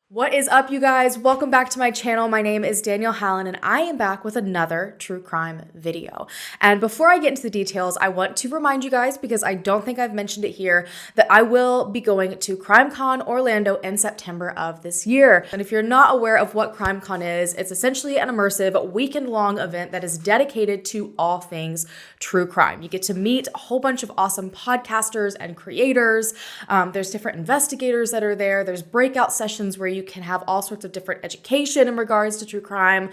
What is up, you guys? Welcome back to my channel. My name is Danelle Hallan, and I am back with another true crime video. And before I get into the details, I want to remind you guys, because I don't think I've mentioned it here, that I will be going to CrimeCon Orlando in September of this year. And if you're not aware of what CrimeCon is, it's essentially an immersive weekend-long event that is dedicated to all things true crime. You get to meet a whole bunch of awesome podcasters and creators. There's different investigators that are there. There's breakout sessions where you can have all sorts of different education in regards to true crime.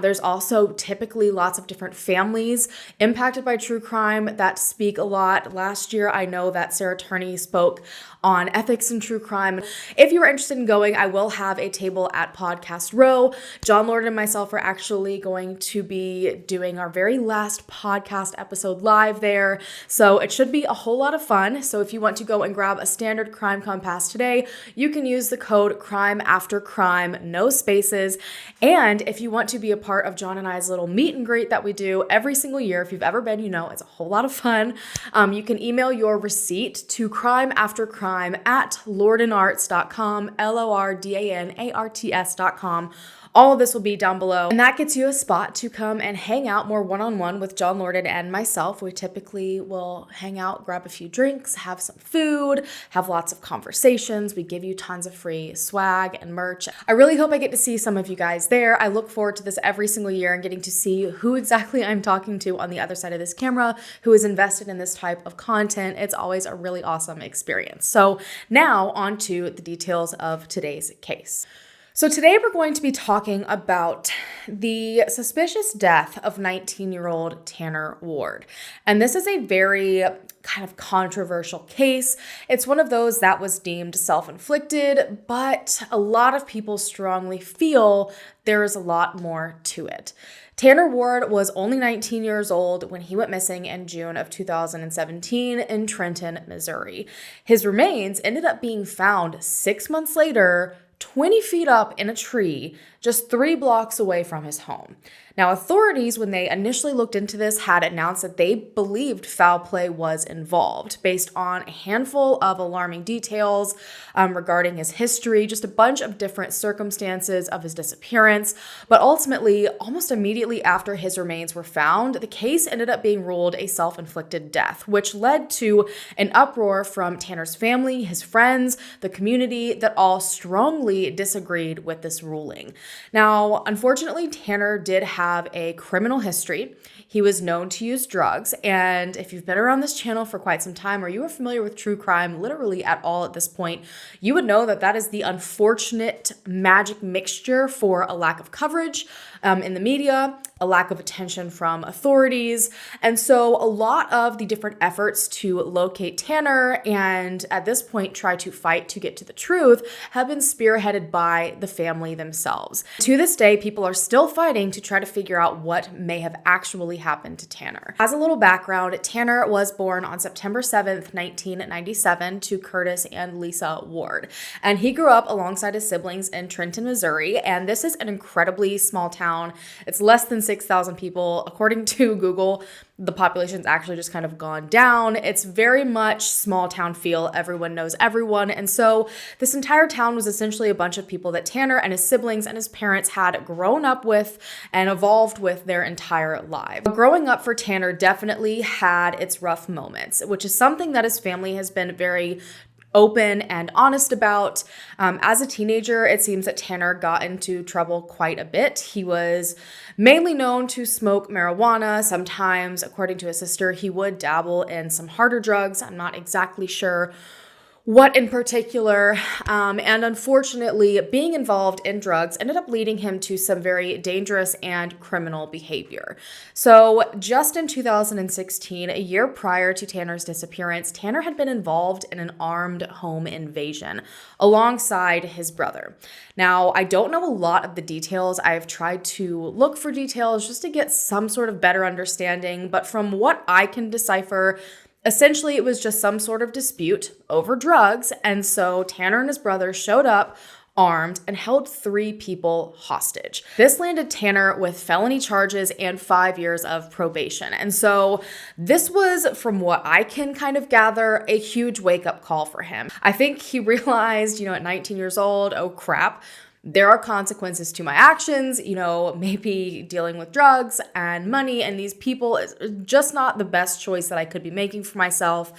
There's also typically lots of different families impacted by true crime that speak a lot. Last year, I know that Sarah Turney spoke on ethics in true crime. If you are interested in going, I will have a table at Podcast Row. John Lord and myself are actually going to be doing our very last podcast episode live there. So it should be a whole lot of fun. So if you want to go and grab a standard CrimeCon pass today, you can use the code CRIMEAFTERCRIME, no spaces. And if you want to be a part of John and I's little meet and greet that we do every single year, if you've ever been, you know, it's a whole lot of fun. You can email your receipt to crimeaftercrime@lordanarts.com, LORDANARTS.com. All of this will be down below. And that gets you a spot to come and hang out more one-on-one with John Lorden and myself. We typically will hang out, grab a few drinks, have some food, have lots of conversations. We give you tons of free swag and merch. I really hope I get to see some of you guys there. I look forward to this every single year and getting to see who exactly I'm talking to on the other side of this camera, who is invested in this type of content. It's always a really awesome experience. So now on to the details of today's case. So today we're going to be talking about the suspicious death of 19-year-old Tanner Ward. And this is a very kind of controversial case. It's one of those that was deemed self-inflicted, but a lot of people strongly feel there is a lot more to it. Tanner Ward was only 19 years old when he went missing in June of 2017 in Trenton, Missouri. His remains ended up being found 6 months later, 20 feet up in a tree, just 3 blocks away from his home. Now, authorities, when they initially looked into this, had announced that they believed foul play was involved based on a handful of alarming details regarding his history, just a bunch of different circumstances of his disappearance. But ultimately, almost immediately after his remains were found, the case ended up being ruled a self-inflicted death, which led to an uproar from Tanner's family, his friends, the community that all strongly disagreed with this ruling. Now, unfortunately, Tanner did have a criminal history. He was known to use drugs, and if you've been around this channel for quite some time, or you are familiar with true crime literally at all at this point, you would know that that is the unfortunate magic mixture for a lack of coverage in the media, a lack of attention from authorities. And so a lot of the different efforts to locate Tanner and at this point try to fight to get to the truth have been spearheaded by the family themselves. To this day, people are still fighting to try to figure out what may have actually happened to Tanner. As a little background, Tanner was born on September 7th, 1997 to Curtis and Lisa Ward. And he grew up alongside his siblings in Trenton, Missouri. And this is an incredibly small town. It's less than 6,000 people. According to Google, the population's actually just kind of gone down. It's very much small town feel. Everyone knows everyone. And so this entire town was essentially a bunch of people that Tanner and his siblings and his parents had grown up with and evolved with their entire lives. Growing up for Tanner definitely had its rough moments, which is something that his family has been very open and honest about. As a teenager, it seems that Tanner got into trouble quite a bit. He was mainly known to smoke marijuana. Sometimes, according to his sister, he would dabble in some harder drugs. I'm not exactly sure what in particular, and unfortunately, being involved in drugs ended up leading him to some very dangerous and criminal behavior. So just in 2016, a year prior to Tanner's disappearance, Tanner had been involved in an armed home invasion alongside his brother. Now, I don't know a lot of the details. I've tried to look for details just to get some sort of better understanding, but from what I can decipher, essentially, it was just some sort of dispute over drugs, and so Tanner and his brother showed up armed, and held 3 people hostage. This landed Tanner with felony charges and 5 years of probation. And so this was, from what I can kind of gather, a huge wake-up call for him. I think he realized, at 19 years old, oh crap, there are consequences to my actions, maybe dealing with drugs and money, and these people is just not the best choice that I could be making for myself.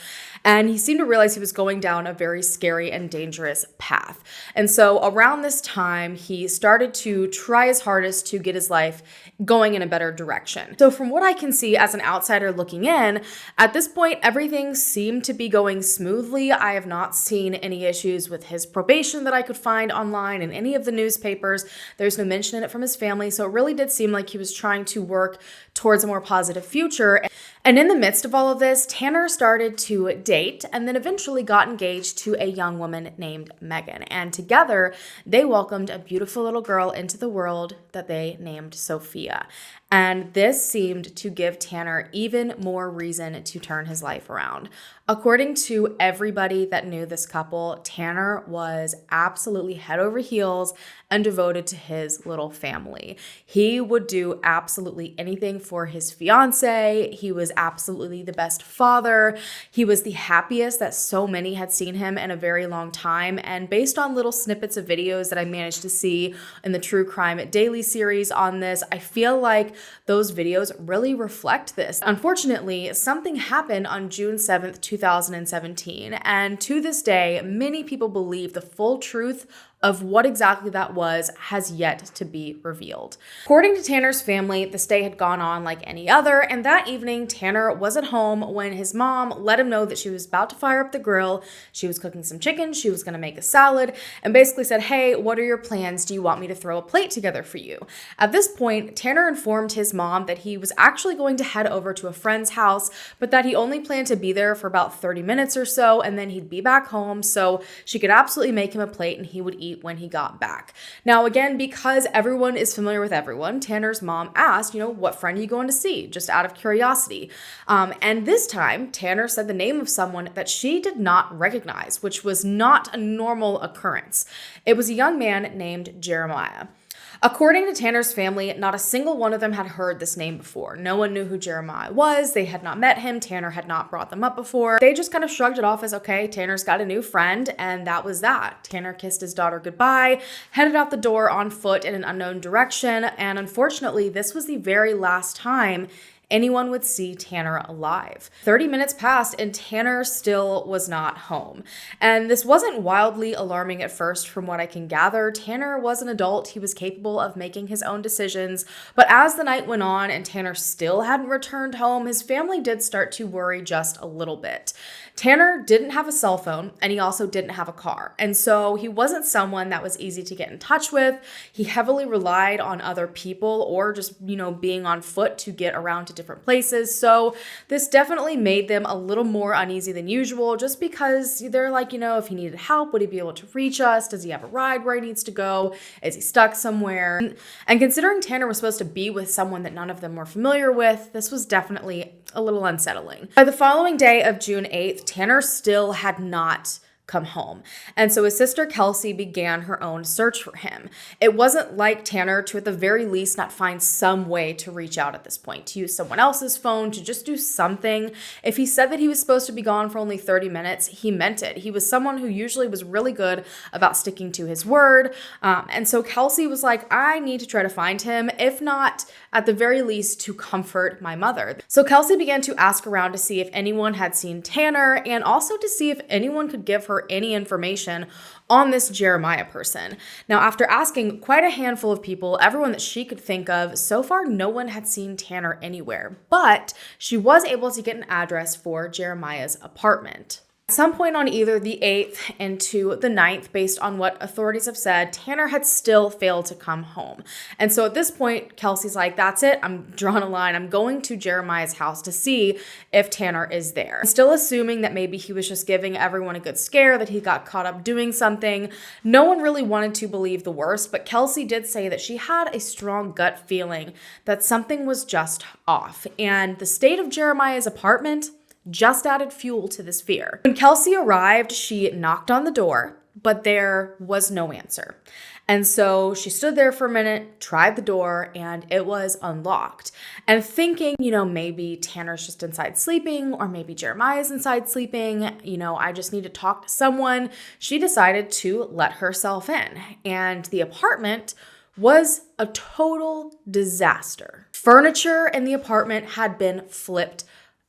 And he seemed to realize he was going down a very scary and dangerous path. And so around this time, he started to try his hardest to get his life going in a better direction. So from what I can see as an outsider looking in, at this point, everything seemed to be going smoothly. I have not seen any issues with his probation that I could find online in any of the newspapers. There's no mention in it from his family. So it really did seem like he was trying to work towards a more positive future. And in the midst of all of this, Tanner started to date and then eventually got engaged to a young woman named Megan. And together, they welcomed a beautiful little girl into the world that they named Sophia. And this seemed to give Tanner even more reason to turn his life around. According to everybody that knew this couple, Tanner was absolutely head over heels and devoted to his little family. He would do absolutely anything for his fiance. He was absolutely the best father. He was the happiest that so many had seen him in a very long time. And based on little snippets of videos that I managed to see in the True Crime Daily series on this, I feel like those videos really reflect this. Unfortunately, something happened on June 7th, 2017, and to this day, many people believe the full truth of what exactly that was has yet to be revealed. According to Tanner's family, this day had gone on like any other, and that evening, Tanner was at home when his mom let him know that she was about to fire up the grill. She was cooking some chicken, she was gonna make a salad, and basically said, "Hey, what are your plans? Do you want me to throw a plate together for you?" At this point, Tanner informed his mom that he was actually going to head over to a friend's house, but that he only planned to be there for about 30 minutes or so, and then he'd be back home, so she could absolutely make him a plate and he would eat when he got back. Now, again, because everyone is familiar with everyone, Tanner's mom asked, what friend are you going to see? Just out of curiosity. And this time, Tanner said the name of someone that she did not recognize, which was not a normal occurrence. It was a young man named Jeremiah. According to Tanner's family, not a single one of them had heard this name before. No one knew who Jeremiah was. They had not met him. Tanner had not brought them up before. They just kind of shrugged it off as, okay, Tanner's got a new friend, and that was that. Tanner kissed his daughter goodbye, headed out the door on foot in an unknown direction, and unfortunately, this was the very last time anyone would see Tanner alive. 30 minutes passed and Tanner still was not home. And this wasn't wildly alarming at first from what I can gather. Tanner was an adult. He was capable of making his own decisions. But as the night went on and Tanner still hadn't returned home, his family did start to worry just a little bit. Tanner didn't have a cell phone and he also didn't have a car. And so he wasn't someone that was easy to get in touch with. He heavily relied on other people or just, being on foot to get around to different places. So this definitely made them a little more uneasy than usual just because they're like, if he needed help, would he be able to reach us? Does he have a ride where he needs to go? Is he stuck somewhere? And considering Tanner was supposed to be with someone that none of them were familiar with, this was definitely a little unsettling. By the following day of June 8th, Tanner still had not come home. And so his sister Kelsey began her own search for him. It wasn't like Tanner to at the very least not find some way to reach out at this point, to use someone else's phone, to just do something. If he said that he was supposed to be gone for only 30 minutes, he meant it. He was someone who usually was really good about sticking to his word. And so Kelsey was like, I need to try to find him, if not at the very least to comfort my mother. So Kelsey began to ask around to see if anyone had seen Tanner and also to see if anyone could give her any information on this Jeremiah person. Now, after asking quite a handful of people, everyone that she could think of, so far no one had seen Tanner anywhere, but she was able to get an address for Jeremiah's apartment. At some point on either the 8th into the 9th, based on what authorities have said, Tanner had still failed to come home. And so at this point, Kelsey's like, that's it. I'm drawing a line. I'm going to Jeremiah's house to see if Tanner is there. Still assuming that maybe he was just giving everyone a good scare, that he got caught up doing something. No one really wanted to believe the worst, but Kelsey did say that she had a strong gut feeling that something was just off. And the state of Jeremiah's apartment just added fuel to this fear. When Kelsey arrived, she knocked on the door, but there was no answer. And so she stood there for a minute, tried the door, and it was unlocked. And thinking, maybe Tanner's just inside sleeping, or maybe Jeremiah's inside sleeping, I just need to talk to someone, she decided to let herself in. And the apartment was a total disaster. Furniture in the apartment had been flipped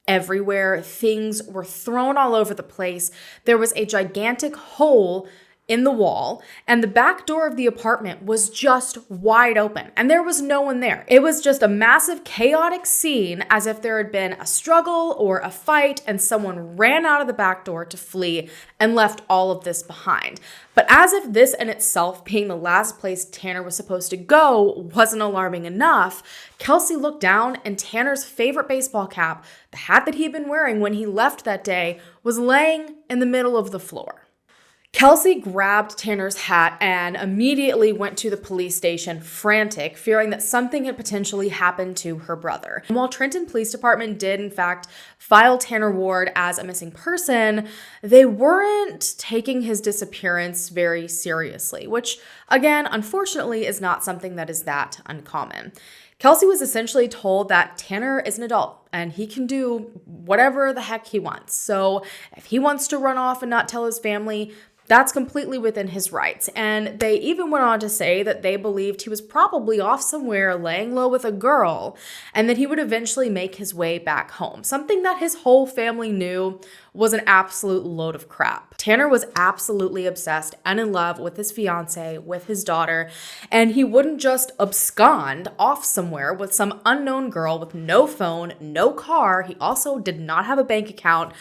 everywhere. Things were thrown all over the place. There was a gigantic hole in the wall, and the back door of the apartment was just wide open, and there was no one there. It was just a massive chaotic scene, as if there had been a struggle or a fight and someone ran out of the back door to flee and left all of this behind. But as if this in itself, being the last place Tanner was supposed to go, wasn't alarming enough, Kelsey looked down, and Tanner's favorite baseball cap, the hat that he'd been wearing when he left that day, was laying in the middle of the floor. Kelsey grabbed Tanner's hat and immediately went to the police station, frantic, fearing that something had potentially happened to her brother. And while Trenton Police Department did, in fact, file Tanner Ward as a missing person, they weren't taking his disappearance very seriously, which, again, unfortunately, is not something that is that uncommon. Kelsey was essentially told that Tanner is an adult and he can do whatever the heck he wants. So if he wants to run off and not tell his family, that's completely within his rights. And they even went on to say that they believed he was probably off somewhere laying low with a girl and that he would eventually make his way back home. Something that his whole family knew was an absolute load of crap. Tanner was absolutely obsessed and in love with his fiance, with his daughter, and he wouldn't just abscond off somewhere with some unknown girl with no phone, no car. He also did not have a bank account.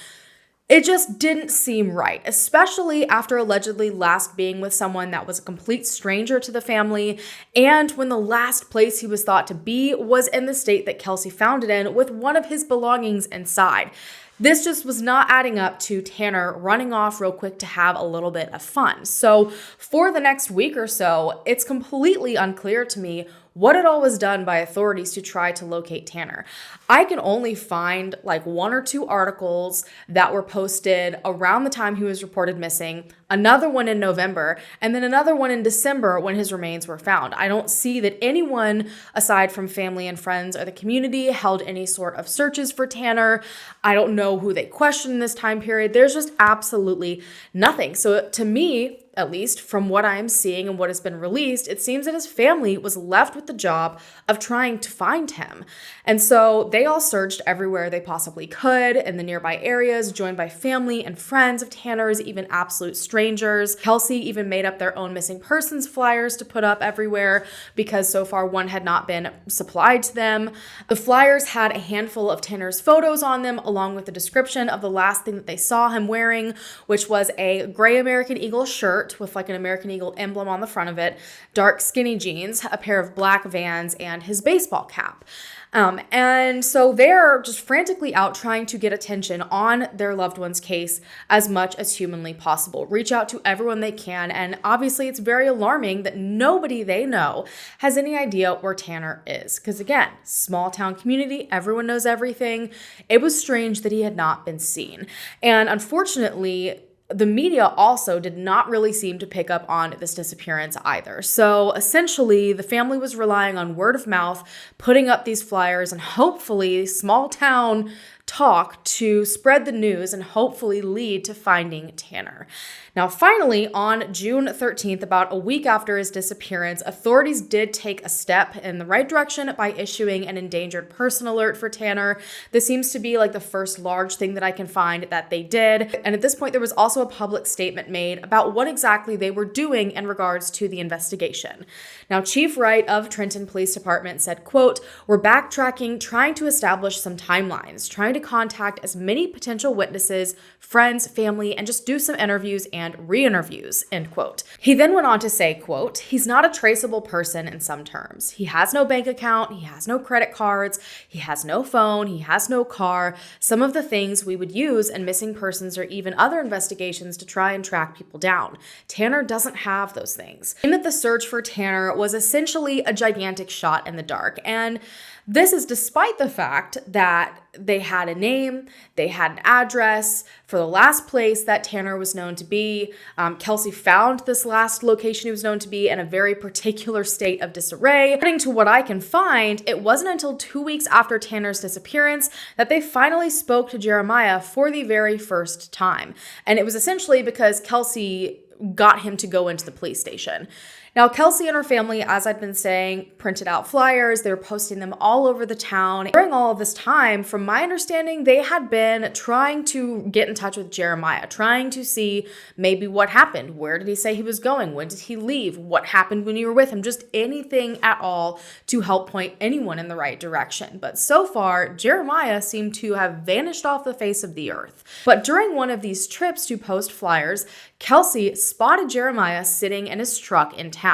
It just didn't seem right, especially after allegedly last being with someone that was a complete stranger to the family, and when the last place he was thought to be was in the state that Kelsey found it in with one of his belongings inside. This just was not adding up to Tanner running off real quick to have a little bit of fun. So for the next week or so, it's completely unclear to me what it all was done by authorities to try to locate Tanner. I can only find like one or two articles that were posted around the time he was reported missing, another one in November, and then another one in December when his remains were found. I don't see that anyone aside from family and friends or the community held any sort of searches for Tanner. I don't know who they questioned in this time period. There's just absolutely nothing. So to me, at least from what I am seeing and what has been released, it seems that his family was left with the job of trying to find him. And so they all searched everywhere they possibly could in the nearby areas, joined by family and friends of Tanner's, even absolute strangers. Kelsey even made up their own missing persons flyers to put up everywhere because so far one had not been supplied to them. The flyers had a handful of Tanner's photos on them, along with the description of the last thing that they saw him wearing, which was a gray American Eagle shirt with like an American Eagle emblem on the front of it, dark skinny jeans, a pair of black Vans, and his baseball cap. And so they're just frantically out trying to get attention on their loved one's case as much as humanly possible. Reach out to everyone they can. And obviously it's very alarming that nobody they know has any idea where Tanner is. Because again, small town community, everyone knows everything. It was strange that he had not been seen. And unfortunately, the media also did not really seem to pick up on this disappearance either. So essentially, the family was relying on word of mouth, putting up these flyers, and hopefully small town talk to spread the news and hopefully lead to finding Tanner. Now, finally, on June 13th, about a week after his disappearance, authorities did take a step in the right direction by issuing an endangered person alert for Tanner. This seems to be like the first large thing that I can find that they did. And at this point, there was also a public statement made about what exactly they were doing in regards to the investigation. Now, Chief Wright of Trenton Police Department said, quote, "We're backtracking, trying to establish some timelines, trying to contact as many potential witnesses, friends, family, and just do some interviews and re-interviews," end quote. He then went on to say, quote, "He's not a traceable person in some terms. He has no bank account, he has no credit cards, he has no phone, he has no car, some of the things we would use in missing persons or even other investigations to try and track people down. Tanner doesn't have those things." And that the search for Tanner was essentially a gigantic shot in the dark. And This is despite the fact that they had a name, they had an address for the last place that Tanner was known to be. Kelsey found this last location he was known to be in a very particular state of disarray. According to what I can find, it wasn't until 2 weeks after Tanner's disappearance that they finally spoke to Jeremiah for the very first time. And it was essentially because Kelsey got him to go into the police station. Now, Kelsey and her family, as I've been saying, printed out flyers. They were posting them all over the town. During all of this time, from my understanding, they had been trying to get in touch with Jeremiah, trying to see maybe what happened. Where did he say he was going? When did he leave? What happened when you were with him? Just anything at all to help point anyone in the right direction. But so far, Jeremiah seemed to have vanished off the face of the earth. But during one of these trips to post flyers, Kelsey spotted Jeremiah sitting in his truck in town.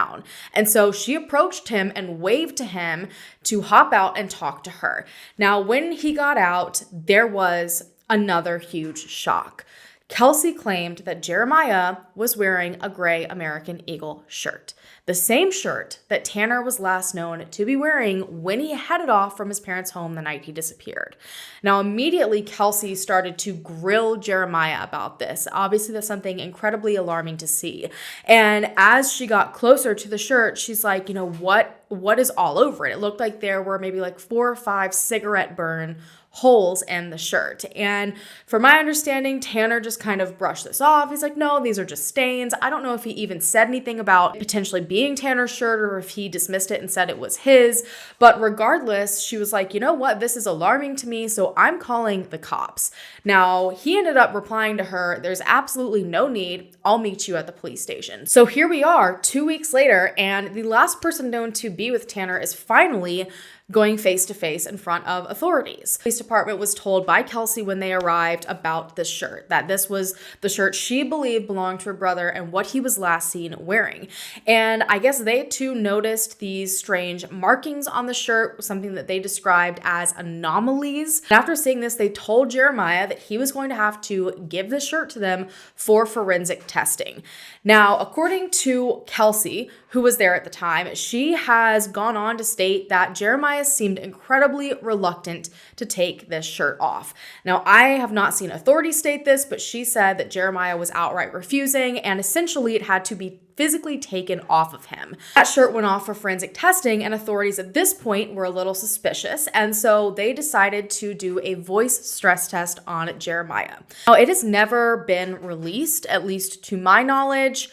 And so she approached him and waved to him to hop out and talk to her. Now, when he got out, there was another huge shock. Kelsey claimed that Jeremiah was wearing a gray American Eagle shirt, the same shirt that Tanner was last known to be wearing when he headed off from his parents' home the night he disappeared. Now, immediately, Kelsey started to grill Jeremiah about this. Obviously, that's something incredibly alarming to see. And as she got closer to the shirt, she's like, what is all over it? It looked like there were maybe like 4 or 5 cigarette burn holes in the shirt. And from my understanding, Tanner just kind of brushed this off. He's like, no, these are just stains. I don't know if he even said anything about potentially being Tanner's shirt or if he dismissed it and said it was his. But regardless, she was like, you know what? This is alarming to me, so I'm calling the cops. Now, he ended up replying to her, there's absolutely no need. I'll meet you at the police station. So here we are 2 weeks later, and the last person known to be with Tanner is finally going face to face in front of authorities. The police department was told by Kelsey when they arrived about this shirt, that this was the shirt she believed belonged to her brother and what he was last seen wearing. And I guess they too noticed these strange markings on the shirt, something that they described as anomalies. And after seeing this, they told Jeremiah that he was going to have to give the shirt to them for forensic testing. Now, according to Kelsey, who was there at the time, she has gone on to state that Jeremiah seemed incredibly reluctant to take this shirt off. Now, I have not seen authorities state this, but she said that Jeremiah was outright refusing, and essentially it had to be physically taken off of him. That shirt went off for forensic testing, and authorities at this point were a little suspicious, and so they decided to do a voice stress test on Jeremiah. Now, it has never been released, at least to my knowledge,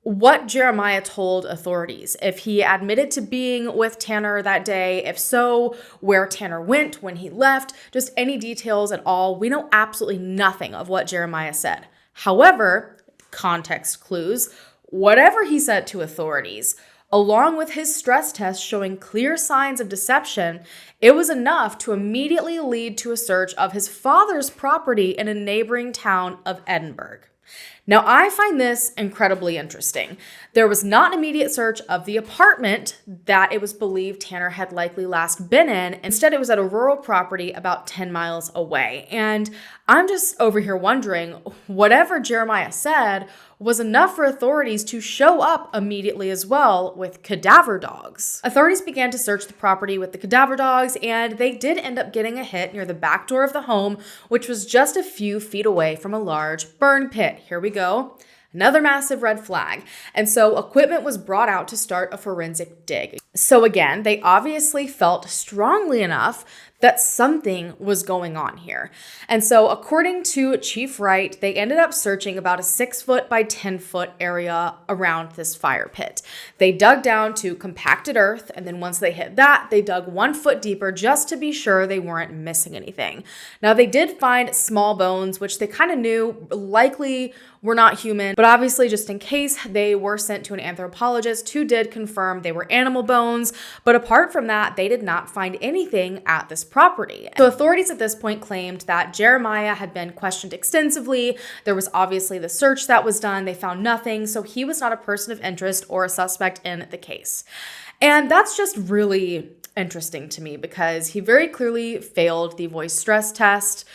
what Jeremiah told authorities. If he admitted to being with Tanner that day, if so, where Tanner went when he left, just any details at all. We know absolutely nothing of what Jeremiah said. However, context clues, whatever he said to authorities, along with his stress test showing clear signs of deception, it was enough to immediately lead to a search of his father's property in a neighboring town of Edinburgh. Now, I find this incredibly interesting. There was not an immediate search of the apartment that it was believed Tanner had likely last been in. Instead, it was at a rural property about 10 miles away. And I'm just over here wondering, whatever Jeremiah said was enough for authorities to show up immediately as well with cadaver dogs. Authorities began to search the property with the cadaver dogs, and they did end up getting a hit near the back door of the home, which was just a few feet away from a large burn pit. Here we go. Another massive red flag. And so equipment was brought out to start a forensic dig. So again, they obviously felt strongly enough that something was going on here. And so according to Chief Wright, they ended up searching about a 6-foot by 10-foot area around this fire pit. They dug down to compacted earth, and then once they hit that, they dug 1 foot deeper just to be sure they weren't missing anything. Now, they did find small bones, which they kind of knew likely were not human, but obviously just in case, they were sent to an anthropologist who did confirm they were animal bones. But apart from that, they did not find anything at this property. So authorities at this point claimed that Jeremiah had been questioned extensively. There was obviously the search that was done. They found nothing. So he was not a person of interest or a suspect in the case. And that's just really interesting to me because he very clearly failed the voice stress test,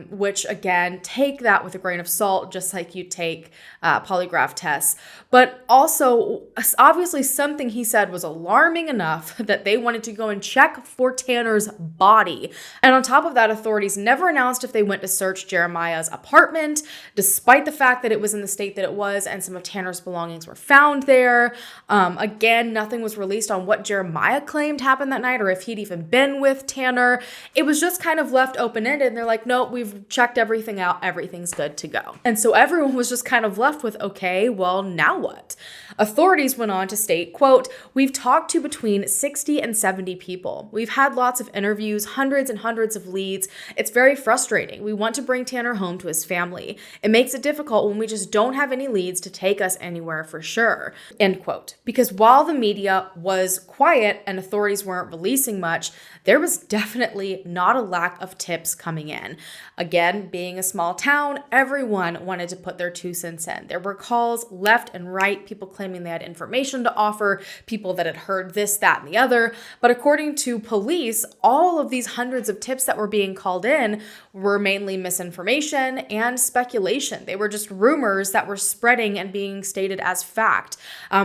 which again, take that with a grain of salt, just like you take polygraph tests. But also, obviously something he said was alarming enough that they wanted to go and check for Tanner's body. And on top of that, authorities never announced if they went to search Jeremiah's apartment, despite the fact that it was in the state that it was and some of Tanner's belongings were found there. Again, nothing was released on what Jeremiah claimed happened that night or if he'd even been with Tanner. It was just kind of left open-ended and they're like, nope, we've checked everything out. Everything's good to go. And so everyone was just kind of left with, okay, well, now what? Authorities went on to state, quote, "We've talked to between 60 and 70 people. We've had lots of interviews, hundreds and hundreds of leads. It's very frustrating. We want to bring Tanner home to his family. It makes it difficult when we just don't have any leads to take us anywhere for sure," end quote. Because while the media was quiet and authorities weren't releasing much, there was definitely not a lack of tips coming in. Again, being a small town, everyone wanted to put their 2 cents in. There were calls left and right, people claiming they had information to offer, people that had heard this, that, and the other. But according to police, all of these hundreds of tips that were being called in were mainly misinformation and speculation. They were just rumors that were spreading and being stated as fact.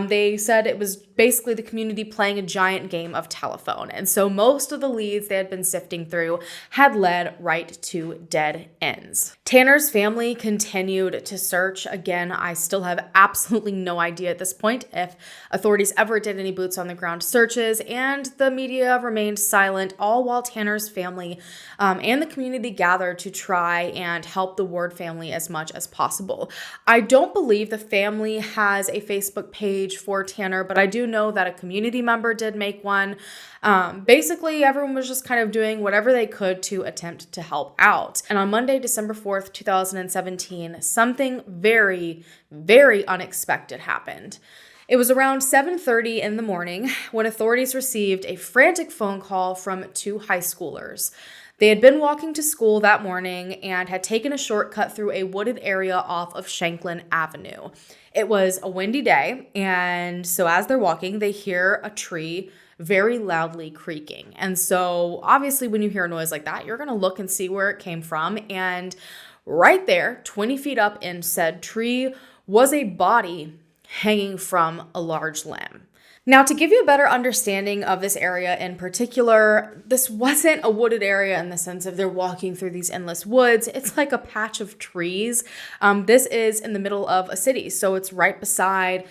They said it was basically the community playing a giant game of telephone. And so most of the leads they had been sifting through had led right to dead ends. Tanner's family continued to search. Again, I still have absolutely no idea at this point if authorities ever did any boots on the ground searches, and the media remained silent, all while Tanner's family and the community gathered to try and help the Ward family as much as possible. I don't believe the family has a Facebook page for Tanner, but I do know that a community member did make one. Basically, everyone was just kind of doing whatever they could to attempt to help out. And on Monday, December 4th, 2017, something very, very unexpected happened. It was around 7:30 in the morning when authorities received a frantic phone call from 2 high schoolers. They had been walking to school that morning and had taken a shortcut through a wooded area off of Shanklin Avenue. It was a windy day, and so as they're walking, they hear a tree very loudly creaking. And so obviously when you hear a noise like that, you're going to look and see where it came from. And right there, 20 feet up in said tree, was a body hanging from a large limb. Now, to give you a better understanding of this area in particular, this wasn't a wooded area in the sense of they're walking through these endless woods. It's like a patch of trees. This is in the middle of a city, so it's right beside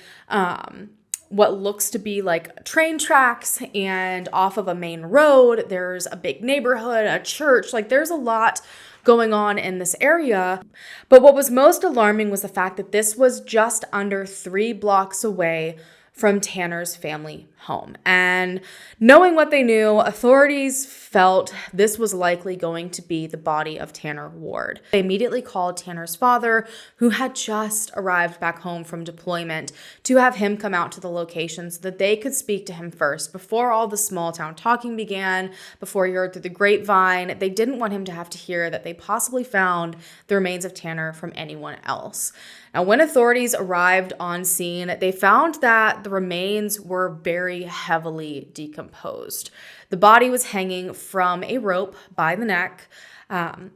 what looks to be like train tracks, and off of a main road, there's a big neighborhood, a church. Like, there's a lot going on in this area. But what was most alarming was the fact that this was just under 3 blocks away from Tanner's family home. And knowing what they knew, authorities felt this was likely going to be the body of Tanner Ward. They immediately called Tanner's father, who had just arrived back home from deployment, to have him come out to the location so that they could speak to him first before all the small town talking began, before he heard through the grapevine. They didn't want him to have to hear that they possibly found the remains of Tanner from anyone else. Now, when authorities arrived on scene, they found that the remains were very heavily decomposed. The body was hanging from a rope by the neck,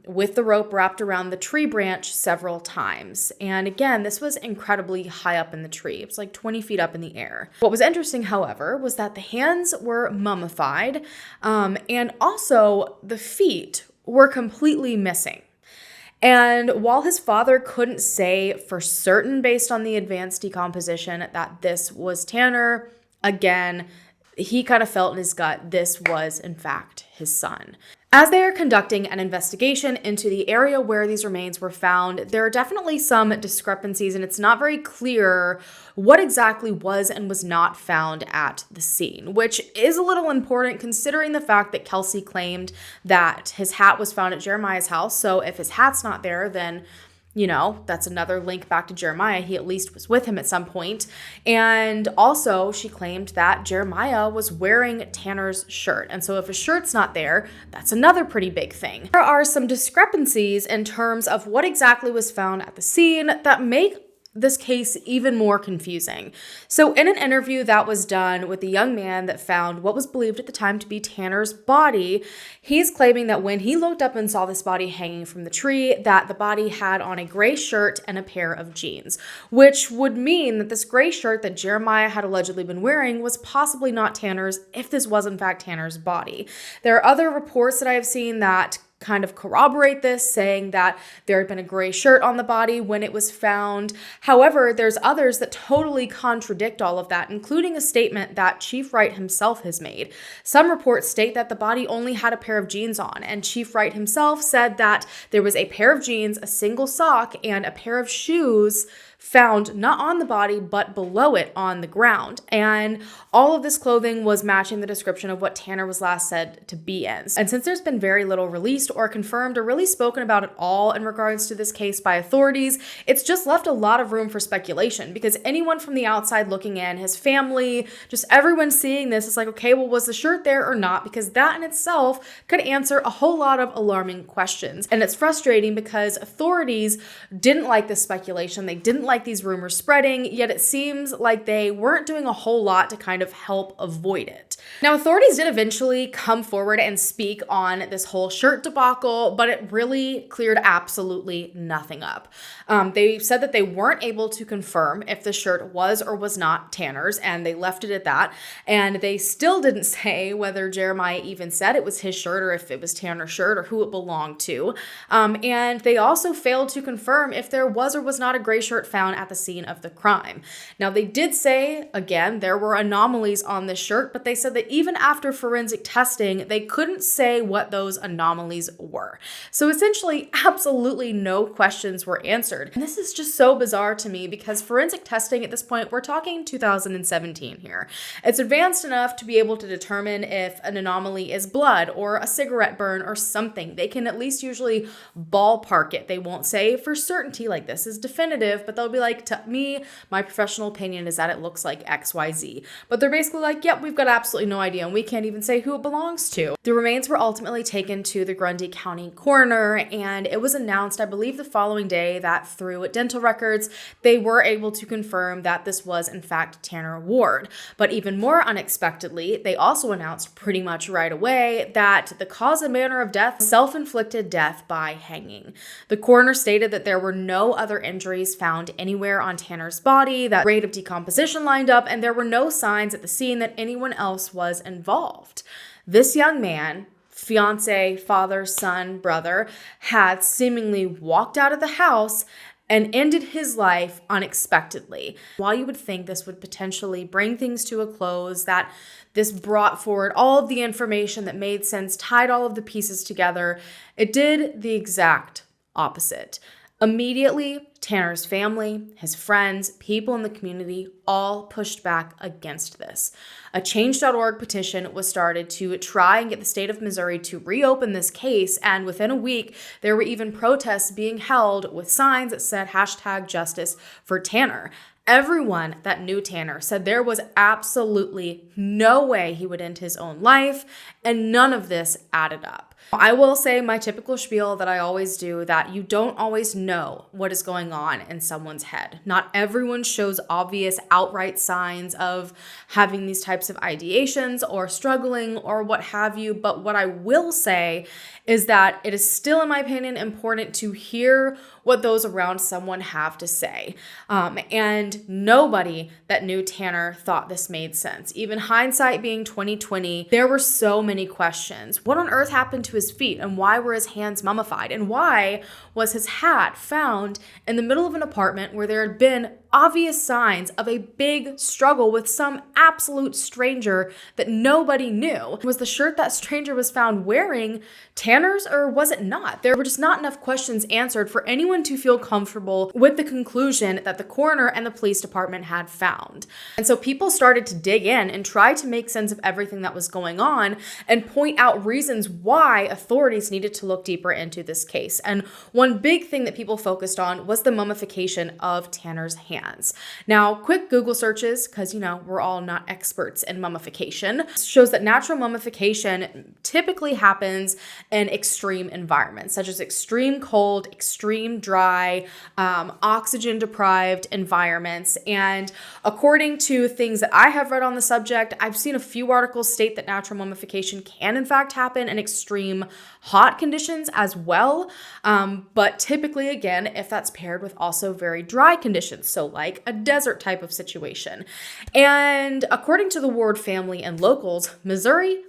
with the rope wrapped around the tree branch several times. And again, this was incredibly high up in the tree. It was like 20 feet up in the air. What was interesting, however, was that the hands were mummified, and also the feet were completely missing. And while his father couldn't say for certain based on the advanced decomposition that this was Tanner, again, he kind of felt in his gut this was, in fact, his son. As they are conducting an investigation into the area where these remains were found, there are definitely some discrepancies, and it's not very clear what exactly was and was not found at the scene, which is a little important considering the fact that Kelsey claimed that his hat was found at Jeremiah's house. So if his hat's not there, then that's another link back to Jeremiah. He at least was with him at some point. And also, she claimed that Jeremiah was wearing Tanner's shirt. And so if his shirt's not there, that's another pretty big thing. There are some discrepancies in terms of what exactly was found at the scene that make this case even more confusing. So in an interview that was done with the young man that found what was believed at the time to be Tanner's body, he's claiming that when he looked up and saw this body hanging from the tree, that the body had on a gray shirt and a pair of jeans, which would mean that this gray shirt that Jeremiah had allegedly been wearing was possibly not Tanner's if this was in fact Tanner's body. There are other reports that I have seen that kind of corroborate this, saying that there had been a gray shirt on the body when it was found. However, there's others that totally contradict all of that, including a statement that Chief Wright himself has made. Some reports state that the body only had a pair of jeans on, and Chief Wright himself said that there was a pair of jeans, a single sock, and a pair of shoes found not on the body, but below it on the ground. And all of this clothing was matching the description of what Tanner was last said to be in. And since there's been very little released or confirmed or really spoken about at all in regards to this case by authorities, it's just left a lot of room for speculation, because anyone from the outside looking in, his family, just everyone seeing this is like, okay, well, was the shirt there or not? Because that in itself could answer a whole lot of alarming questions. And it's frustrating because authorities didn't like this speculation. They didn't like these rumors spreading, yet it seems like they weren't doing a whole lot to kind of help avoid it. Now, authorities did eventually come forward and speak on this whole shirt debacle, but it really cleared absolutely nothing up. They said that they weren't able to confirm if the shirt was or was not Tanner's, and they left it at that. And they still didn't say whether Jeremiah even said it was his shirt or if it was Tanner's shirt or who it belonged to. And they also failed to confirm if there was or was not a gray shirt found at the scene of the crime. Now, they did say, again, there were anomalies on this shirt, but they said that even after forensic testing, they couldn't say what those anomalies were. So essentially, absolutely no questions were answered. And this is just so bizarre to me because forensic testing at this point, we're talking 2017 here. It's advanced enough to be able to determine if an anomaly is blood or a cigarette burn or something. They can at least usually ballpark it. They won't say for certainty like this is definitive, but they'll be like, to me, my professional opinion is that it looks like XYZ. But they're basically like, yep, we've got absolutely no idea, and we can't even say who it belongs to. The remains were ultimately taken to the Grundy County coroner, and it was announced, I believe, the following day that through dental records, they were able to confirm that this was, in fact, Tanner Ward. But even more unexpectedly, they also announced pretty much right away that the cause and manner of death, self-inflicted death by hanging. The coroner stated that there were no other injuries found anywhere on Tanner's body, that rate of decomposition lined up, and there were no signs at the scene that anyone else was involved. This young man, fiance, father, son, brother, had seemingly walked out of the house and ended his life unexpectedly. While you would think this would potentially bring things to a close, that this brought forward all of the information that made sense, tied all of the pieces together, it did the exact opposite. Immediately, Tanner's family, his friends, people in the community all pushed back against this. A Change.org petition was started to try and get the state of Missouri to reopen this case, and within a week, there were even protests being held with signs that said #Justice for Tanner. Everyone that knew Tanner said there was absolutely no way he would end his own life, and none of this added up. I will say my typical spiel that I always do, that you don't always know what is going on in someone's head. Not everyone shows obvious outright signs of having these types of ideations or struggling or what have you, but what I will say is that it is still, in my opinion, important to hear what those around someone have to say. And nobody that knew Tanner thought this made sense. Even hindsight being 2020, there were so many questions. What on earth happened to his feet, and why were his hands mummified? And why was his hat found in the middle of an apartment where there had been obvious signs of a big struggle with some absolute stranger that nobody knew? Was the shirt that stranger was found wearing Tanner's, or was it not? There were just not enough questions answered for anyone to feel comfortable with the conclusion that the coroner and the police department had found. And so people started to dig in and try to make sense of everything that was going on and point out reasons why authorities needed to look deeper into this case. And one big thing that people focused on was the mummification of Tanner's hand. hands. Now, quick Google searches, because we're all not experts in mummification, shows that natural mummification typically happens in extreme environments, such as extreme cold, extreme dry, oxygen deprived environments. And according to things that I have read on the subject, I've seen a few articles state that natural mummification can in fact happen in extreme hot conditions as well. But typically, again, if that's paired with also very dry conditions, so like a desert type of situation. And according to the Ward family and locals, Missouri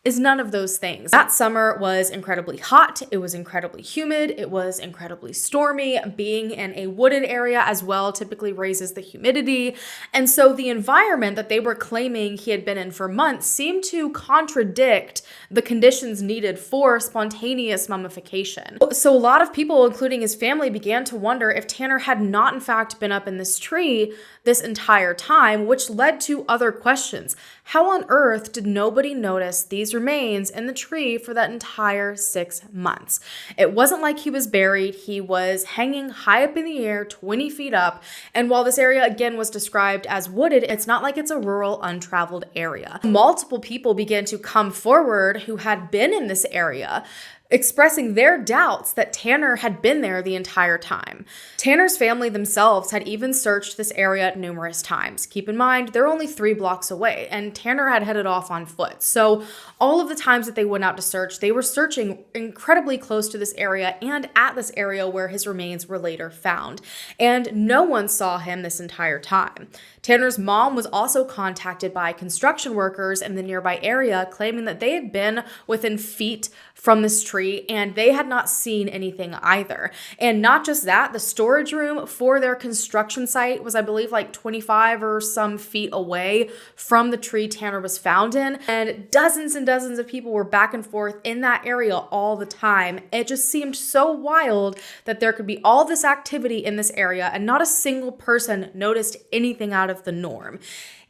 is none of those things. That summer was incredibly hot. It was incredibly humid. It was incredibly stormy. Being in a wooded area as well typically raises the humidity. And so the environment that they were claiming he had been in for months seemed to contradict the conditions needed for spontaneous mummification. So a lot of people, including his family, began to wonder if Tanner had not in fact been up in this tree this entire time, which led to other questions. How on earth did nobody notice these remains in the tree for that entire 6 months? It wasn't like he was buried. He was hanging high up in the air, 20 feet up. And while this area again was described as wooded, it's not like it's a rural, untraveled area. Multiple people began to come forward who had been in this area, expressing their doubts that Tanner had been there the entire time. Tanner's family themselves had even searched this area numerous times. Keep in mind, they're only 3 blocks away, and Tanner had headed off on foot. So all of the times that they went out to search, they were searching incredibly close to this area and at this area where his remains were later found. And no one saw him this entire time. Tanner's mom was also contacted by construction workers in the nearby area, claiming that they had been within feet from this tree and they had not seen anything either. And not just that, the storage room for their construction site was, I believe, like 25 or some feet away from the tree Tanner was found in. And dozens of people were back and forth in that area all the time. It just seemed so wild that there could be all this activity in this area and not a single person noticed anything out of the norm.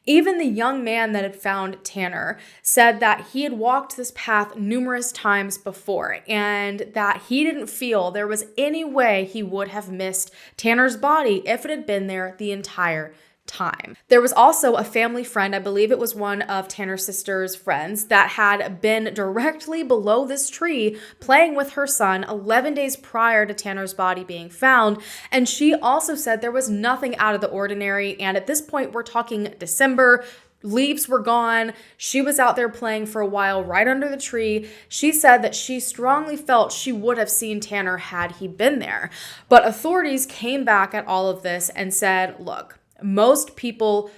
Even the young man that had found Tanner said that he had walked this path numerous times before and that he didn't feel there was any way he would have missed Tanner's body if it had been there the entire time. There was also a family friend, I believe it was one of Tanner's sister's friends, that had been directly below this tree playing with her son 11 days prior to Tanner's body being found. And she also said there was nothing out of the ordinary. And at this point, we're talking December. Leaves were gone. She was out there playing for a while right under the tree. She said that she strongly felt she would have seen Tanner had he been there. But authorities came back at all of this and said, look, most people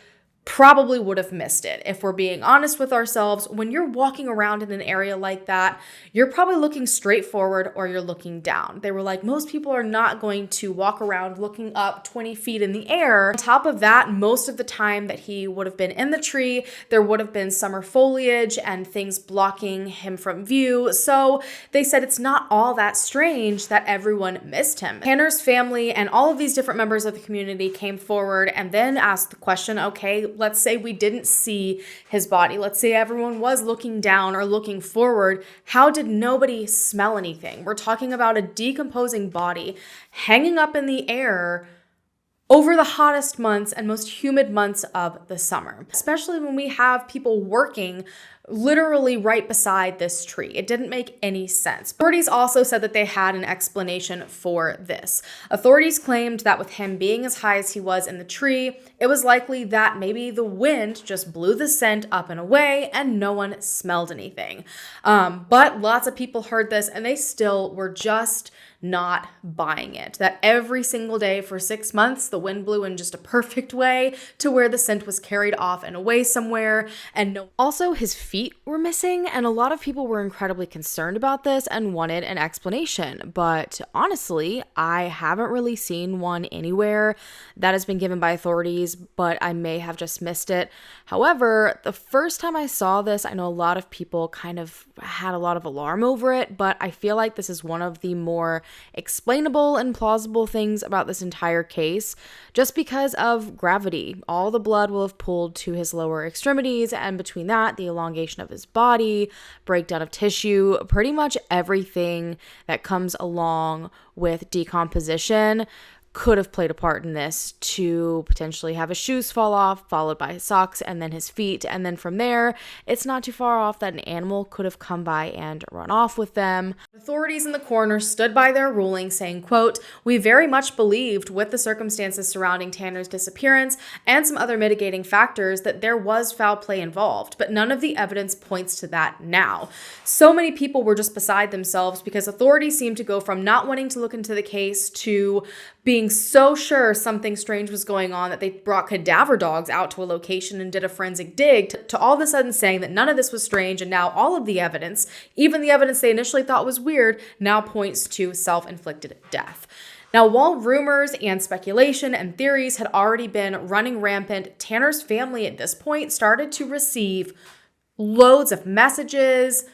probably would have missed it. If we're being honest with ourselves, when you're walking around in an area like that, you're probably looking straight forward or you're looking down. They were like, most people are not going to walk around looking up 20 feet in the air. On top of that, most of the time that he would have been in the tree, there would have been summer foliage and things blocking him from view. So they said it's not all that strange that everyone missed him. Tanner's family and all of these different members of the community came forward and then asked the question, okay, let's say we didn't see his body. Let's say everyone was looking down or looking forward. How did nobody smell anything? We're talking about a decomposing body hanging up in the air over the hottest months and most humid months of the summer, especially when we have people working literally right beside this tree. It didn't make any sense. Authorities also said that they had an explanation for this. Authorities claimed that with him being as high as he was in the tree, it was likely that maybe the wind just blew the scent up and away and no one smelled anything. But lots of people heard this and they still were just not buying it. That every single day for 6 months, the wind blew in just a perfect way to where the scent was carried off and away somewhere. And also his feet were missing, and a lot of people were incredibly concerned about this and wanted an explanation. But honestly, I haven't really seen one anywhere that has been given by authorities, but I may have just missed it. However, the first time I saw this, I know a lot of people kind of had a lot of alarm over it, but I feel like this is one of the more explainable and plausible things about this entire case, just because of gravity. All the blood will have pooled to his lower extremities, and between that, the elongation of his body, breakdown of tissue, pretty much everything that comes along with decomposition could have played a part in this, to potentially have his shoes fall off, followed by his socks, and then his feet. And then from there, it's not too far off that an animal could have come by and run off with them. Authorities in the coroner stood by their ruling, saying, quote, "We very much believed, with the circumstances surrounding Tanner's disappearance and some other mitigating factors, that there was foul play involved, but none of the evidence points to that now." So many people were just beside themselves because authorities seemed to go from not wanting to look into the case to being so sure something strange was going on that they brought cadaver dogs out to a location and did a forensic dig, to all of a sudden saying that none of this was strange, and now all of the evidence, even the evidence they initially thought was weird, now points to self-inflicted death. Now, while rumors and speculation and theories had already been running rampant, Tanner's family at this point started to receive loads of messages,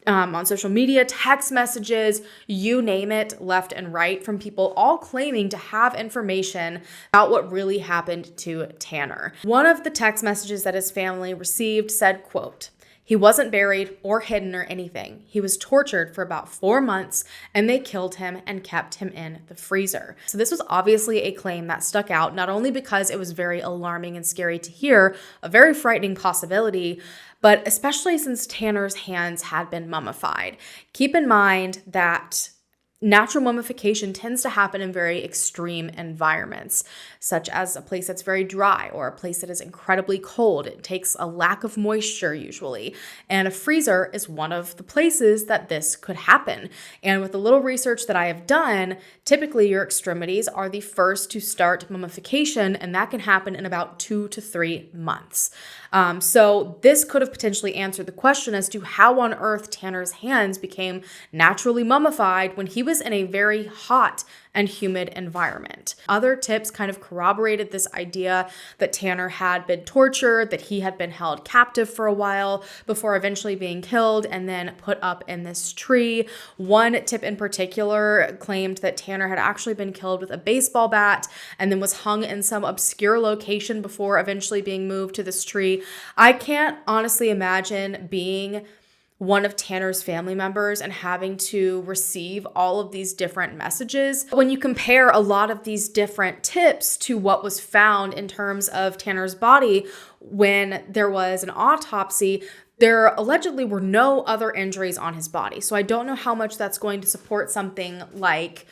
on social media, text messages, you name it, left and right, from people all claiming to have information about what really happened to Tanner. One of the text messages that his family received said, quote, "He wasn't buried or hidden or anything. He was tortured for about 4 months and they killed him and kept him in the freezer." So this was obviously a claim that stuck out, not only because it was very alarming and scary to hear, a very frightening possibility, but especially since Tanner's hands had been mummified. Keep in mind that natural mummification tends to happen in very extreme environments, such as a place that's very dry or a place that is incredibly cold. It takes a lack of moisture usually, and a freezer is one of the places that this could happen. And with the little research that I have done, typically your extremities are the first to start mummification, and that can happen in about 2 to 3 months. So this could have potentially answered the question as to how on earth Tanner's hands became naturally mummified when he was in a very hot and humid environment. Other tips kind of corroborated this idea that Tanner had been tortured, that he had been held captive for a while before eventually being killed and then put up in this tree. One tip in particular claimed that Tanner had actually been killed with a baseball bat and then was hung in some obscure location before eventually being moved to this tree. I can't honestly imagine being one of Tanner's family members and having to receive all of these different messages. When you compare a lot of these different tips to what was found in terms of Tanner's body when there was an autopsy, there allegedly were no other injuries on his body. So I don't know how much that's going to support something like,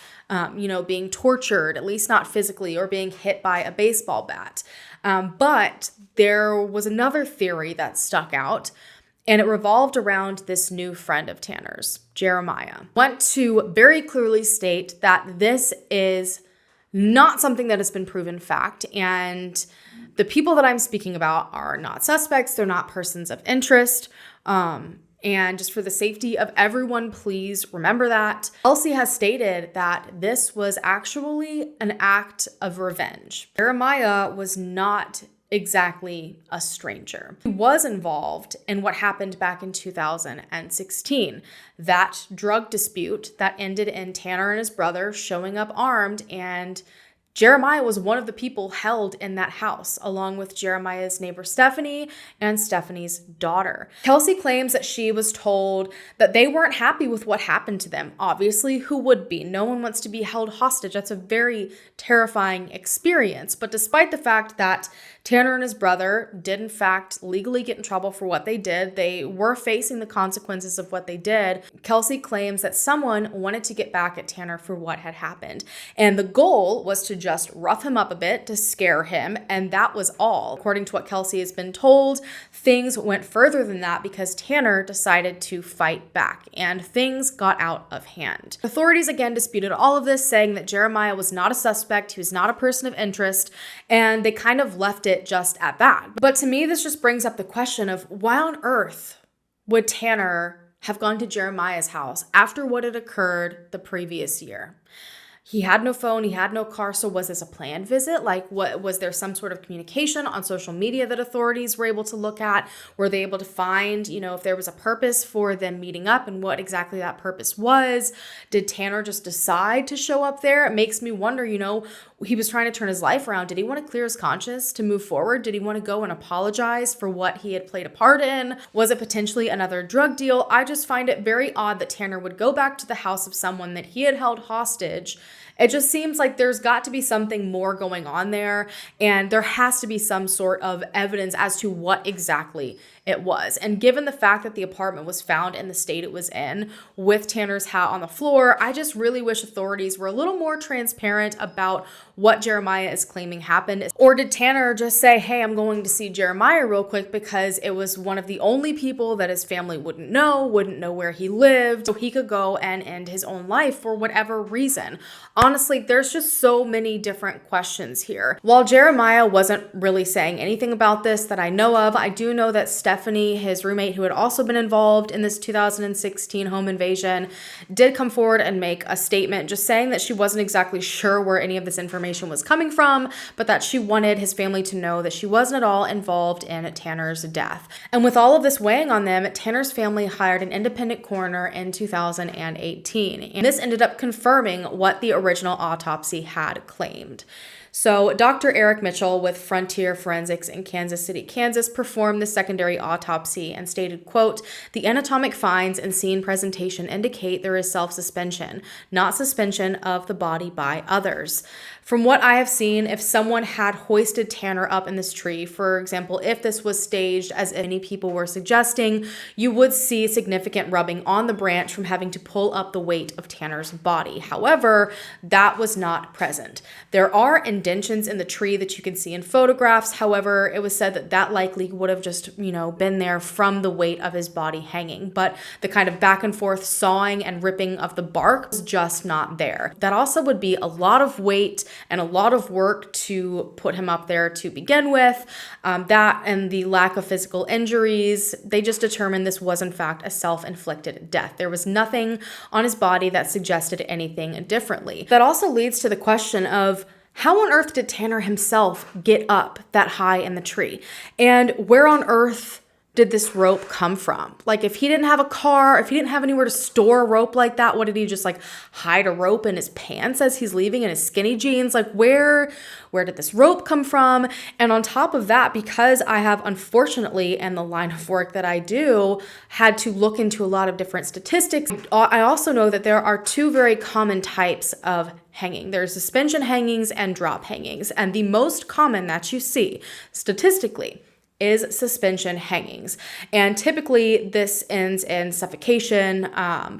being tortured, at least not physically, or being hit by a baseball bat. But there was another theory that stuck out, and it revolved around this new friend of Tanner's, Jeremiah. I want to very clearly state that this is not something that has been proven fact, and the people that I'm speaking about are not suspects, they're not persons of interest, and just for the safety of everyone, please remember that. Kelsey has stated that this was actually an act of revenge. Jeremiah was not exactly a stranger. He was involved in what happened back in 2016, that drug dispute that ended in Tanner and his brother showing up armed, and Jeremiah was one of the people held in that house, along with Jeremiah's neighbor Stephanie and Stephanie's daughter. Kelsey claims that she was told that they weren't happy with what happened to them. Obviously, who would be? No one wants to be held hostage. That's a very terrifying experience. But despite the fact that Tanner and his brother did in fact legally get in trouble for what they did, they were facing the consequences of what they did, Kelsey claims that someone wanted to get back at Tanner for what had happened. And the goal was to just rough him up a bit, to scare him, and that was all. According to what Kelsey has been told, things went further than that because Tanner decided to fight back, and things got out of hand. Authorities again disputed all of this, saying that Jeremiah was not a suspect, he was not a person of interest, and they kind of left it just at that. But to me, this just brings up the question of why on earth would Tanner have gone to Jeremiah's house after what had occurred the previous year? He had no phone, he had no car, so was this a planned visit? Like, what was there some sort of communication on social media that authorities were able to look at? Were they able to find, if there was a purpose for them meeting up and what exactly that purpose was? Did Tanner just decide to show up there? It makes me wonder, he was trying to turn his life around. Did he want to clear his conscience to move forward? Did he want to go and apologize for what he had played a part in? Was it potentially another drug deal? I just find it very odd that Tanner would go back to the house of someone that he had held hostage It just seems like there's got to be something more going on there, and there has to be some sort of evidence as to what exactly it was. And given the fact that the apartment was found in the state it was in, with Tanner's hat on the floor, I just really wish authorities were a little more transparent about what Jeremiah is claiming happened. Or did Tanner just say, hey, I'm going to see Jeremiah real quick because it was one of the only people that his family wouldn't know where he lived, so he could go and end his own life for whatever reason. Honestly, there's just so many different questions here. While Jeremiah wasn't really saying anything about this that I know of, I do know that Stephanie, his roommate who had also been involved in this 2016 home invasion, did come forward and make a statement just saying that she wasn't exactly sure where any of this information was coming from, but that she wanted his family to know that she wasn't at all involved in Tanner's death. And with all of this weighing on them, Tanner's family hired an independent coroner in 2018. And this ended up confirming what the original autopsy had claimed. So Dr. Eric Mitchell with Frontier Forensics in Kansas City, Kansas, performed the secondary autopsy and stated, quote, the anatomic finds and scene presentation indicate there is self-suspension, not suspension of the body by others. From what I have seen, if someone had hoisted Tanner up in this tree, for example, if this was staged as many people were suggesting, you would see significant rubbing on the branch from having to pull up the weight of Tanner's body. However, that was not present. There are indentions in the tree that you can see in photographs. However, it was said that that likely would have just, been there from the weight of his body hanging. But the kind of back and forth sawing and ripping of the bark was just not there. That also would be a lot of weight and a lot of work to put him up there to begin with. That and the lack of physical injuries, they just determined this was in fact a self-inflicted death. There was nothing on his body that suggested anything differently. That also leads to the question of, how on earth did Tanner himself get up that high in the tree? And where on earth did this rope come from? Like, if he didn't have a car, if he didn't have anywhere to store a rope like that, what did he just hide a rope in his pants as he's leaving in his skinny jeans? Like, where did this rope come from? And on top of that, because I have, unfortunately, in the line of work that I do, had to look into a lot of different statistics, I also know that there are two very common types of hanging. There's suspension hangings and drop hangings. And the most common that you see statistically is suspension hangings. And typically this ends in suffocation,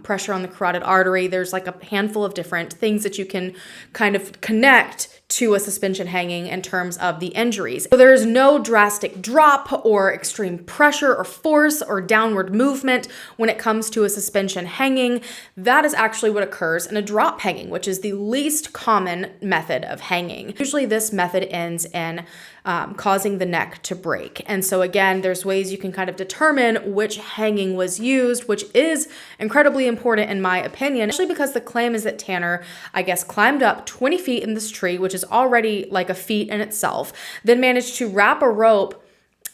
pressure on the carotid artery. There's a handful of different things that you can kind of connect to a suspension hanging in terms of the injuries. So there is no drastic drop or extreme pressure or force or downward movement when it comes to a suspension hanging. That is actually what occurs in a drop hanging, which is the least common method of hanging. Usually this method ends in causing the neck to break. And so again, there's ways you can kind of determine which hanging was used, which is incredibly important in my opinion, especially because the claim is that Tanner, I guess, climbed up 20 feet in this tree, which is already like a feat in itself, then managed to wrap a rope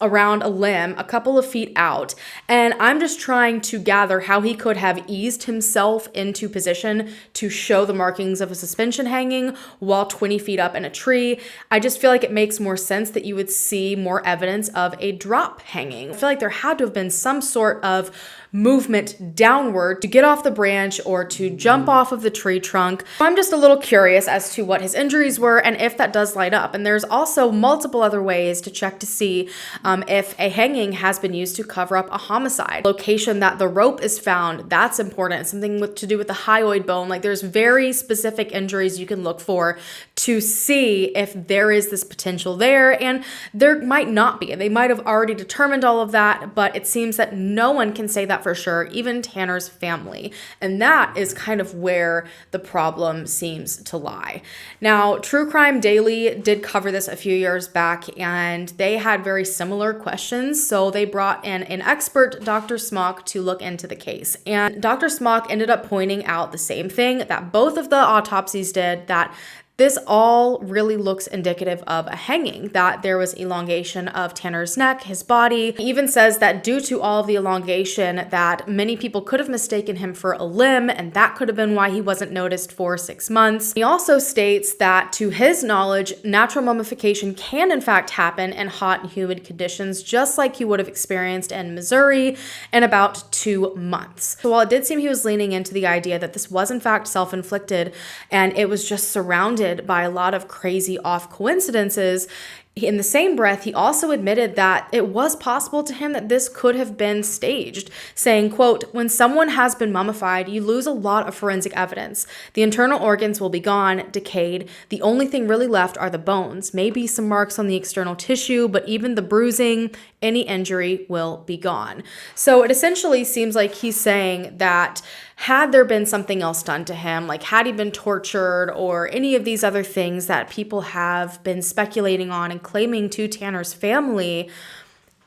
around a limb a couple of feet out. And I'm just trying to gather how he could have eased himself into position to show the markings of a suspension hanging while 20 feet up in a tree. I just feel like it makes more sense that you would see more evidence of a drop hanging. I feel like there had to have been some sort of movement downward to get off the branch or to jump off of the tree trunk. I'm just a little curious as to what his injuries were and if that does light up. And there's also multiple other ways to check to see if a hanging has been used to cover up a homicide. Location that the rope is found, that's important. Something to do with the hyoid bone. There's very specific injuries you can look for to see if there is this potential there, and there might not be. They might have already determined all of that, but it seems that no one can say that for sure, even Tanner's family. And that is kind of where the problem seems to lie. Now, True Crime Daily did cover this a few years back, and they had very similar questions. So they brought in an expert, Dr. Smock, to look into the case. And Dr. Smock ended up pointing out the same thing that both of the autopsies did, that This all really looks indicative of a hanging, that there was elongation of Tanner's neck, his body. He even says that due to all of the elongation, that many people could have mistaken him for a limb, and that could have been why he wasn't noticed for 6 months. He also states that to his knowledge, natural mummification can in fact happen in hot and humid conditions, just like he would have experienced in Missouri in about 2 months. So while it did seem he was leaning into the idea that this was in fact self-inflicted and it was just surrounded by a lot of crazy off coincidences, in the same breath, he also admitted that it was possible to him that this could have been staged, saying, quote, "When someone has been mummified, you lose a lot of forensic evidence. The internal organs will be gone, decayed. The only thing really left are the bones, maybe some marks on the external tissue, but even the bruising, any injury will be gone." So it essentially seems like he's saying that had there been something else done to him, like had he been tortured or any of these other things that people have been speculating on and claiming to Tanner's family,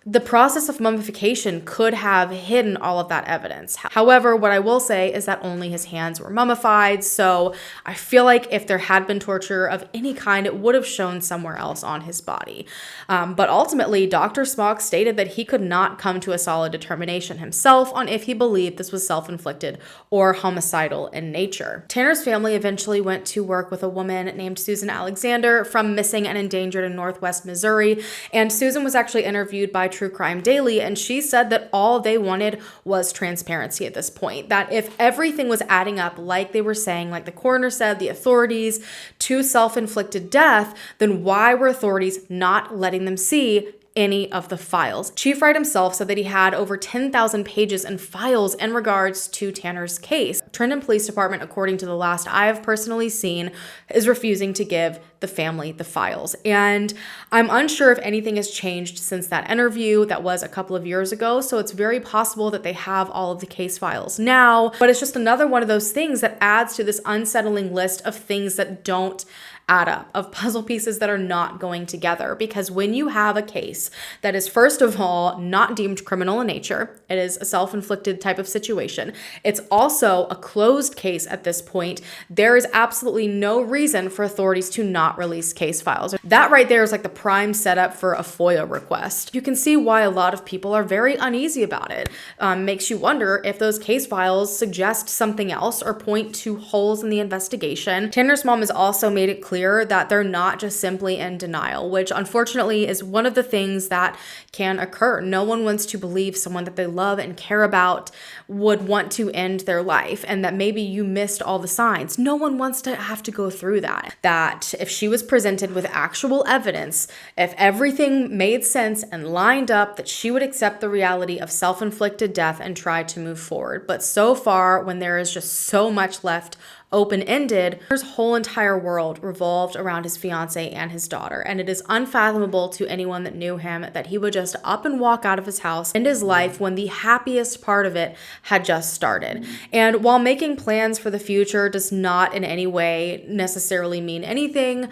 the process of mummification could have hidden all of that evidence. However, what I will say is that only his hands were mummified, so I feel like if there had been torture of any kind, it would have shown somewhere else on his body. But ultimately, Dr. Smock stated that he could not come to a solid determination himself on if he believed this was self-inflicted or homicidal in nature. Tanner's family eventually went to work with a woman named Susan Alexander from Missing and Endangered in Northwest Missouri, and Susan was actually interviewed by True Crime Daily, and she said that all they wanted was transparency at this point, that if everything was adding up like they were saying, like the coroner said, the authorities, to self-inflicted death, then why were authorities not letting them see any of the files? Chief Wright himself said that he had over 10,000 pages in files in regards to Tanner's case. Trenton Police Department, according to the last I have personally seen, is refusing to give the family the files. And I'm unsure if anything has changed since that interview. That was a couple of years ago, so it's very possible that they have all of the case files now, but it's just another one of those things that adds to this unsettling list of things that don't add up, of puzzle pieces that are not going together. Because when you have a case that is, first of all, not deemed criminal in nature, it is a self-inflicted type of situation, it's also a closed case at this point, there is absolutely no reason for authorities to not release case files. That right there is like the prime setup for a FOIA request. You can see why a lot of people are very uneasy about it. Makes you wonder if those case files suggest something else or point to holes in the investigation. Tanner's mom has also made it clear that they're not just simply in denial, which unfortunately is one of the things that can occur. No one wants to believe someone that they love and care about would want to end their life, and that maybe you missed all the signs. No one wants to have to go through that. That if she was presented with actual evidence, if everything made sense and lined up, that she would accept the reality of self-inflicted death and try to move forward. But so far, when there is just so much left open-ended, his whole entire world revolved around his fiance and his daughter, and it is unfathomable to anyone that knew him that he would just up and walk out of his house and his life when the happiest part of it had just started. And while making plans for the future does not in any way necessarily mean anything,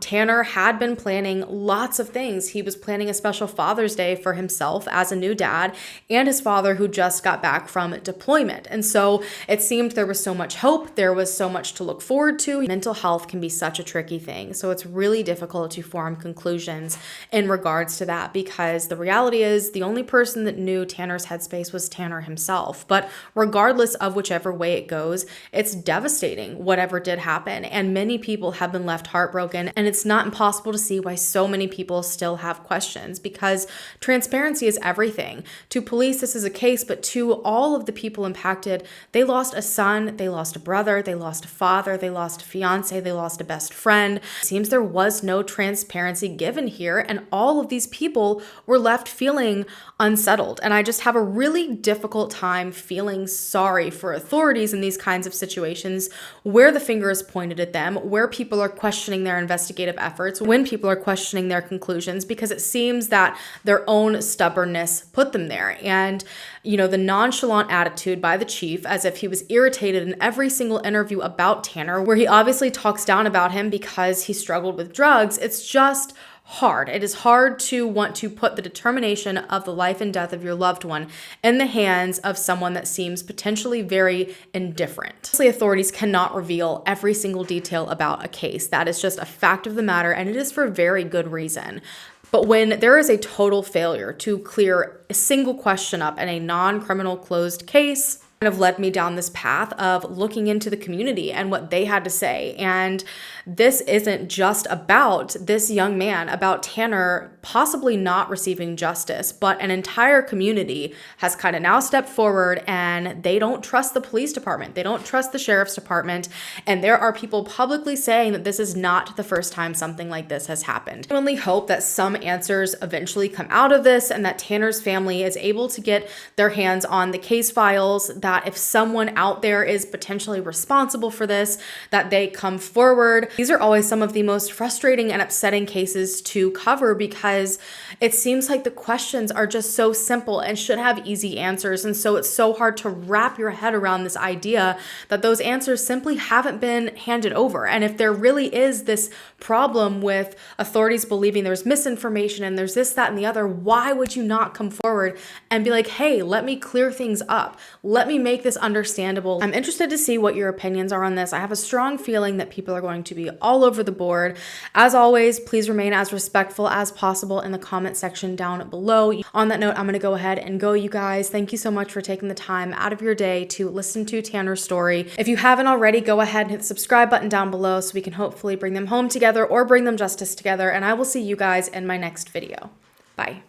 Tanner had been planning lots of things. He was planning a special Father's Day for himself as a new dad and his father who just got back from deployment. And so it seemed there was so much hope, there was so much to look forward to. Mental health can be such a tricky thing, so it's really difficult to form conclusions in regards to that, because the reality is the only person that knew Tanner's headspace was Tanner himself. But regardless of whichever way it goes, it's devastating whatever did happen, and many people have been left heartbroken, and it's not impossible to see why so many people still have questions, because transparency is everything. To police, this is a case, but to all of the people impacted, they lost a son, they lost a brother, they lost a father, they lost a fiance, they lost a best friend. It seems there was no transparency given here, and all of these people were left feeling unsettled. And I just have a really difficult time feeling sorry for authorities in these kinds of situations where the finger is pointed at them, where people are questioning their investigative efforts, when people are questioning their conclusions, because it seems that their own stubbornness put them there. And the nonchalant attitude by the chief, as if he was irritated in every single interview about Tanner, where he obviously talks down about him because he struggled with drugs, it's just hard. It is hard to want to put the determination of the life and death of your loved one in the hands of someone that seems potentially very indifferent. Obviously, authorities cannot reveal every single detail about a case. That is just a fact of the matter, and it is for very good reason. But when there is a total failure to clear a single question up in a non-criminal closed case, kind of led me down this path of looking into the community and what they had to say. And this isn't just about this young man, about Tanner possibly not receiving justice, but an entire community has kind of now stepped forward and they don't trust the police department. They don't trust the sheriff's department. And there are people publicly saying that this is not the first time something like this has happened. I only hope that some answers eventually come out of this and that Tanner's family is able to get their hands on the case files, that if someone out there is potentially responsible for this, that they come forward. These are always some of the most frustrating and upsetting cases to cover because it seems like the questions are just so simple and should have easy answers. And so it's so hard to wrap your head around this idea that those answers simply haven't been handed over. And if there really is this problem with authorities believing there's misinformation and there's this, that, and the other, why would you not come forward and be like, hey, let me clear things up. Let me make this understandable. I'm interested to see what your opinions are on this. I have a strong feeling that people are going to be all over the board. As always, please remain as respectful as possible in the comment section down below. On that note, I'm going to go ahead and go, you guys. Thank you so much for taking the time out of your day to listen to Tanner's story. If you haven't already, go ahead and hit the subscribe button down below so we can hopefully bring them home together or bring them justice together. And I will see you guys in my next video. Bye.